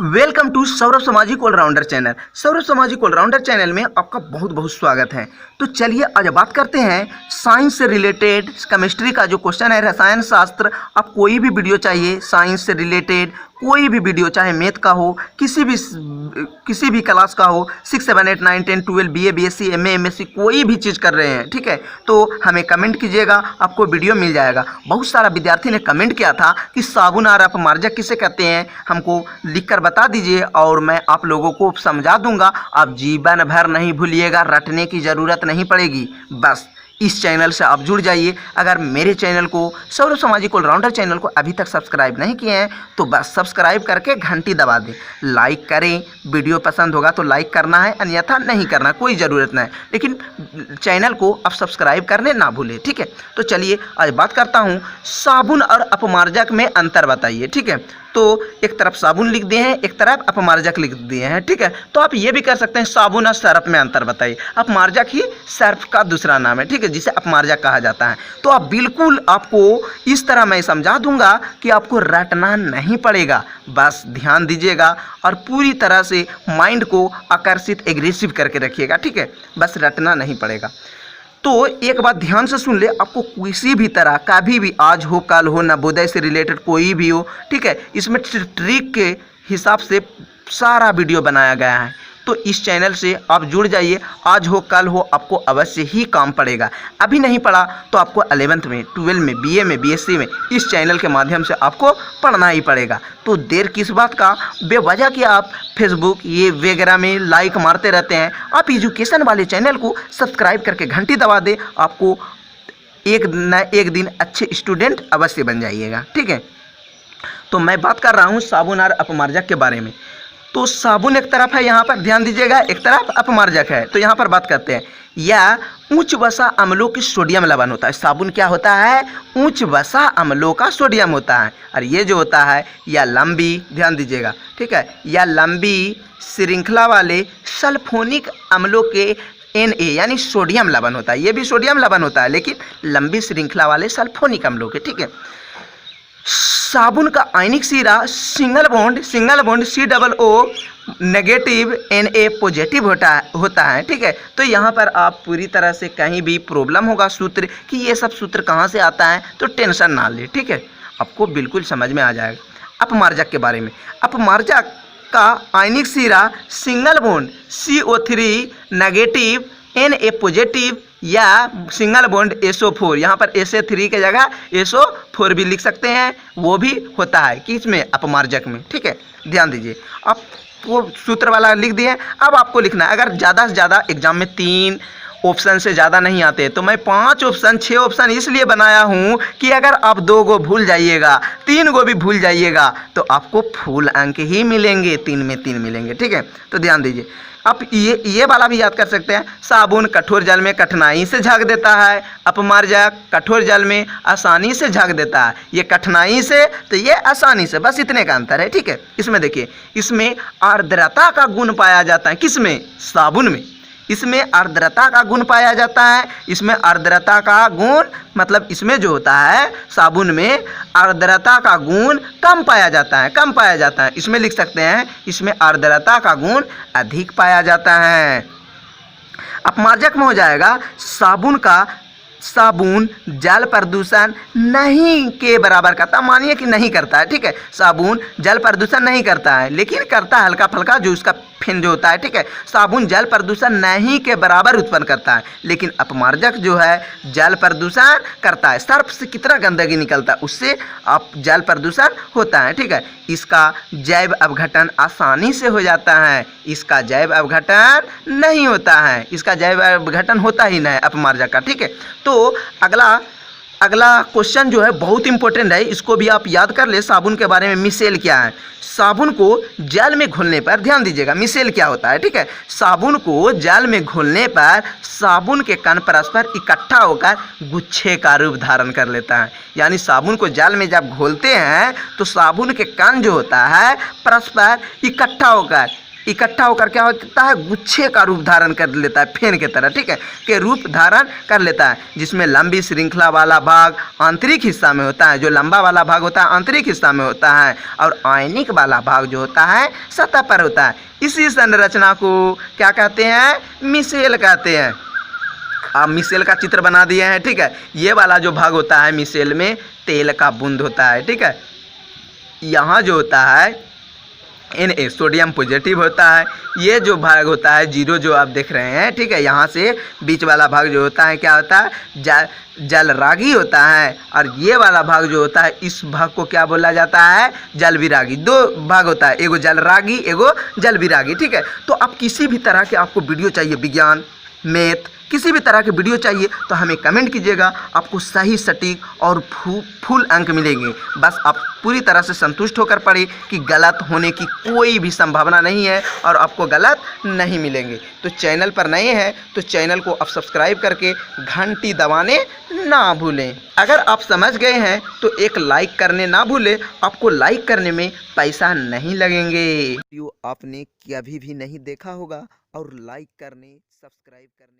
Welcome to Saurabh सामाजिक allrounder channel. Saurabh सामाजिक allrounder channel में आपका बहुत बहुत स्वागत है। तो चलिए आज बात करते हैं साइंस से रिलेटेड केमिस्ट्री का जो क्वेश्चन है, रसायन शास्त्र। आप कोई भी वीडियो चाहिए साइंस से रिलेटेड, कोई भी वीडियो चाहे मैथ का हो, किसी भी क्लास का हो, 6, 7, 8, 9, 10, 12, BA, BSc, MA, MSc, कोई भी चीज़ कर रहे हैं, ठीक है, तो हमें कमेंट कीजिएगा, आपको वीडियो मिल जाएगा। बहुत सारा विद्यार्थी ने कमेंट किया था कि साबुन और अपमार्जक किसे कहते हैं, हमको लिखकर बता दीजिए और मैं आप लोगों को समझा दूंगा। आप जीवन भर नहीं भूलिएगा, रटने की ज़रूरत नहीं पड़ेगी। बस इस चैनल से आप जुड़ जाइए। अगर मेरे चैनल को, सौरभ सामाजिक ऑलराउंडर चैनल को अभी तक सब्सक्राइब नहीं किए हैं तो बस सब्सक्राइब करके घंटी दबा दें, लाइक करें। वीडियो पसंद होगा तो लाइक करना है, अन्यथा नहीं करना, कोई ज़रूरत नहीं, लेकिन चैनल को आप सब्सक्राइब करने ना भूलें, ठीक है। तो चलिए आज बात करता हूँ साबुन और अपमार्जक में अंतर बताइए, ठीक है। तो एक तरफ साबुन लिख दिए हैं, एक तरफ अपमार्जक लिख दिए हैं, ठीक है। तो आप ये भी कर सकते हैं साबुन और सर्फ में अंतर बताइए। अपमार्जक ही सर्फ का दूसरा नाम है, ठीक है, जिसे अपमार्जक कहा जाता है। तो आप बिल्कुल, आपको इस तरह मैं समझा दूंगा कि आपको रटना नहीं पड़ेगा। बस ध्यान दीजिएगा और पूरी तरह से माइंड को आकर्षित, एग्रेसिव करके रखिएगा, ठीक है। बस रटना नहीं पड़ेगा। तो एक बात ध्यान से सुन ले, आपको किसी भी तरह कभी भी, आज हो कल हो, नवोदय से रिलेटेड कोई भी हो, ठीक है, इसमें ट्रिक के हिसाब से सारा वीडियो बनाया गया है। तो इस चैनल से आप जुड़ जाइए, आज हो कल हो आपको अवश्य ही काम पड़ेगा। अभी नहीं पढ़ा तो आपको 11th में, 12 में, BA में, BSc में इस चैनल के माध्यम से आपको पढ़ना ही पड़ेगा। तो देर किस बात का, बेवजह कि आप फेसबुक ये वगैरह में लाइक मारते रहते हैं। आप एजुकेशन वाले चैनल को सब्सक्राइब करके घंटी दबा दें, आपको एक न एक दिन अच्छे स्टूडेंट अवश्य बन जाइएगा, ठीक है। तो मैं बात कर रहा हूँ साबुन और अपमार्जक के बारे में। तो साबुन एक तरफ है, यहाँ पर ध्यान दीजिएगा, एक तरफ अपमार्जक है। तो यहाँ पर बात करते हैं, या उच्च वसा अम्लों की सोडियम लवण होता है। साबुन क्या होता है? उच्च वसा अम्लों का सोडियम होता है। और ये जो होता है या लंबी, ध्यान दीजिएगा, ठीक है, या लंबी श्रृंखला वाले सल्फोनिक अम्लों के Na यानी सोडियम लवण होता है। ये भी सोडियम लवण होता है, लेकिन लंबी श्रृंखला वाले सल्फोनिक अम्लों के, ठीक है। साबुन का आयनिक सिरा single bond COO negative Na positive होता है, ठीक है। तो यहाँ पर आप पूरी तरह से, कहीं भी प्रॉब्लम होगा सूत्र कि ये सब सूत्र कहाँ से आता है, तो टेंशन ना ले, ठीक है, आपको बिल्कुल समझ में आ जाएगा। अपमार्जक के बारे में, अपमार्जक का आयनिक सिरा single bond CO3 negative Na positive या सिंगल बॉन्ड SO4, यहाँ पर SA3 के जगह SO4 भी लिख सकते हैं, वो भी होता है कि इसमें अपमार्जक में, ठीक है। ध्यान दीजिए, आप वो सूत्र वाला लिख दिए। अब आपको लिखना है, अगर ज़्यादा से ज़्यादा एग्जाम में 3 ऑप्शन से ज़्यादा नहीं आते तो मैं 5 ऑप्शन 6 ऑप्शन इसलिए बनाया हूँ कि अगर आप 2 को भूल जाइएगा, 3 को भी भूल जाइएगा तो आपको फुल अंक ही मिलेंगे, 3 में 3 मिलेंगे, ठीक है। तो ध्यान दीजिए, आप ये वाला भी याद कर सकते हैं। साबुन कठोर जल में कठिनाई से झाग देता है, अपमार्जक कठोर जल में आसानी से झाग देता है। ये कठिनाई से, तो ये आसानी से, बस इतने का अंतर है, ठीक है। इसमें देखिए, इसमें आर्द्रता का गुण पाया जाता है, किसमें? साबुन में। इसमें आर्द्रता का गुण पाया जाता है। इसमें आर्द्रता का गुण मतलब इसमें जो होता है साबुन में आर्द्रता का गुण कम पाया जाता है, इसमें लिख सकते हैं इसमें आर्द्रता का गुण अधिक पाया जाता है। अपमार्जक में हो जाएगा साबुन जल प्रदूषण नहीं के बराबर करता, मानिए कि नहीं करता है, ठीक है। साबुन जल प्रदूषण नहीं करता है, लेकिन करता है हल्का फल्का, जो उसका फिन जो होता है, ठीक है। साबुन जल प्रदूषण नहीं के बराबर उत्पन्न करता है, लेकिन अपमार्जक जो है जल प्रदूषण करता है। सर्फ से कितना गंदगी निकलता है, उससे आप जल प्रदूषण होता है, ठीक है। इसका जैव अपघटन आसानी से हो जाता है, इसका जैव अपघटन नहीं होता है, इसका जैव अपघटन होता ही नहीं अपमार्जक का, ठीक है। तो अगला क्वेश्चन जो है बहुत इंपॉर्टेंट है, इसको भी आप याद कर ले। साबुन के बारे में मिसेल क्या है? साबुन को जल में घोलने पर, ध्यान दीजिएगा, मिसेल क्या होता है, ठीक है। साबुन को जल में घोलने पर साबुन के कण परस्पर इकट्ठा होकर गुच्छे का रूप धारण कर लेता है। यानी साबुन को जल में जब घोलते हैं तो साबुन के कण जो होता है परस्पर इकट्ठा होकर इकट्ठा होकर क्या होता है, गुच्छे का रूप धारण कर लेता है, फेन के तरह, ठीक है, के रूप धारण कर लेता है, जिसमें लंबी श्रृंखला वाला भाग आंतरिक हिस्सा में होता है, जो लंबा वाला भाग होता है आंतरिक हिस्सा में होता है, और आयनिक वाला भाग जो होता है सतह पर होता है। इसी संरचना को क्या कहते हैं, मिसेल कहते हैं। आप मिसेल का चित्र बना दिए हैं, ठीक है। ये वाला जो भाग होता है मिसेल में तेल का बूंद होता है, ठीक है। यहाँ जो होता है Na सोडियम पॉजिटिव होता है। ये जो भाग होता है जीरो जो आप देख रहे हैं, ठीक है, यहाँ से बीच वाला भाग जो होता है क्या होता है, जल रागी होता है। और ये वाला भाग जो होता है इस भाग को क्या बोला जाता है, जल विरागी। दो भाग होता है, एगो जल रागी एगो जल विरागी, ठीक है। तो आप किसी भी तरह के आपको वीडियो चाहिए, विज्ञान, मैथ, किसी भी तरह के वीडियो चाहिए तो हमें कमेंट कीजिएगा, आपको सही सटीक और फुल अंक मिलेंगे। बस आप पूरी तरह से संतुष्ट होकर पढ़ें कि गलत होने की कोई भी संभावना नहीं है और आपको गलत नहीं मिलेंगे। तो चैनल पर नए हैं तो चैनल को आप सब्सक्राइब करके घंटी दबाने ना भूलें। अगर आप समझ गए हैं तो एक लाइक करने ना भूलें, आपको लाइक करने में पैसा नहीं लगेंगे। वीडियो आपने कभी भी नहीं देखा होगा और लाइक करने, सब्सक्राइब करने